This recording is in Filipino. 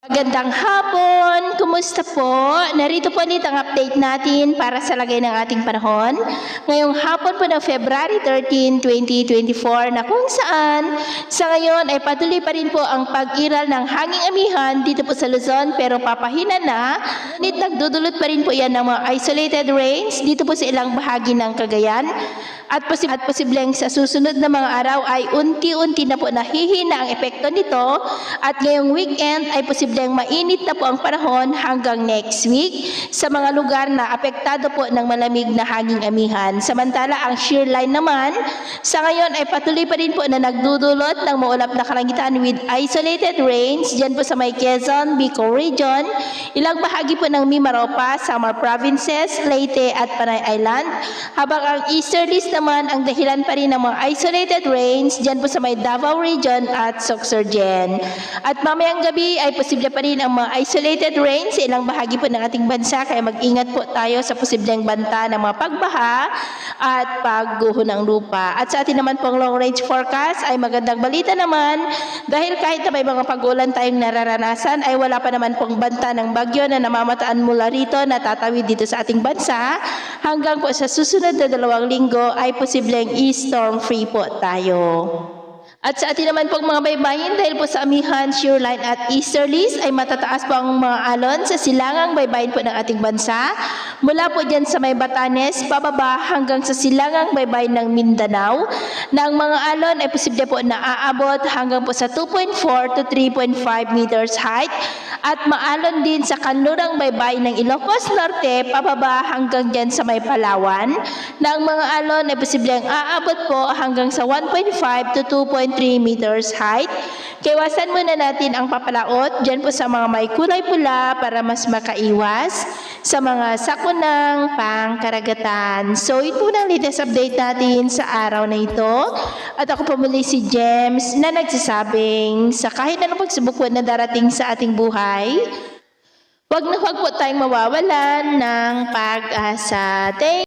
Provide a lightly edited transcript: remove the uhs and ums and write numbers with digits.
Magandang hapon! Kumusta po? Narito po ulit ang update natin para sa lagay ng ating panahon. Ngayong hapon po ng February 13, 2024 na kung saan sa ngayon ay patuloy pa rin po ang pag-iral ng hanging amihan dito po sa Luzon pero papahina na. Ngunit nagdudulot pa rin po yan ng mga isolated rains dito po sa ilang bahagi ng Cagayan. At posibleng sa susunod na mga araw ay unti-unti na po nahihina ang epekto nito at ngayong weekend ay posibleng mainit na po ang panahon hanggang next week sa mga lugar na apektado po ng malamig na hanging amihan. Samantala ang shear line naman sa ngayon ay patuloy pa rin po na nagdudulot ng maulap na kalangitan with isolated rains dyan po sa may Quezon, Bicol Region, ilang bahagi po ng Mimaropa, Samar Provinces, Leyte at Panay Island, habang ang easterlies naman ang dahilan pa rin ng mga isolated rains dyan po sa may Davao Region at Sorsogon. At mamayang gabi ay posible pa rin ang mga isolated rains sa ilang bahagi po ng ating bansa kaya mag-ingat po tayo sa posibleng banta ng mga pagbaha at pagguho ng lupa. At sa atin naman pong long range forecast ay magandang balita naman dahil kahit na may mga pag-ulan tayong nararanasan ay wala pa naman pong banta ng bagyo na namamataan mula rito na tatawid dito sa ating bansa hanggang po sa susunod na 2 linggo ay posibleng storm free po tayo. At sa atin naman pong mga baybayin dahil po sa amihan, shear line at easterlies ay matataas po ang mga alon sa silangang baybayin po ng ating bansa. Mula po dyan sa may Batanes, pababa hanggang sa silangang baybayin ng Mindanao na ang mga alon ay posible po na aabot hanggang po sa 2.4 to 3.5 meters height at maalon din sa kanlurang baybayin ng Ilocos Norte, pababa hanggang dyan sa may Palawan na ang mga alon ay posibleng aabot po hanggang sa 1.5 to 2.3 meters height. Kaiwasan muna natin ang papalaot dyan po sa mga may kulay pula para mas makaiwas sa mga sakunang pangkaragatan. So ito na ang latest update natin sa araw na ito. At ako po muli si James na nagsasabing sa kahit anong pagsubok po na darating sa ating buhay, wag na wag po tayong mawawalan ng pag-asa.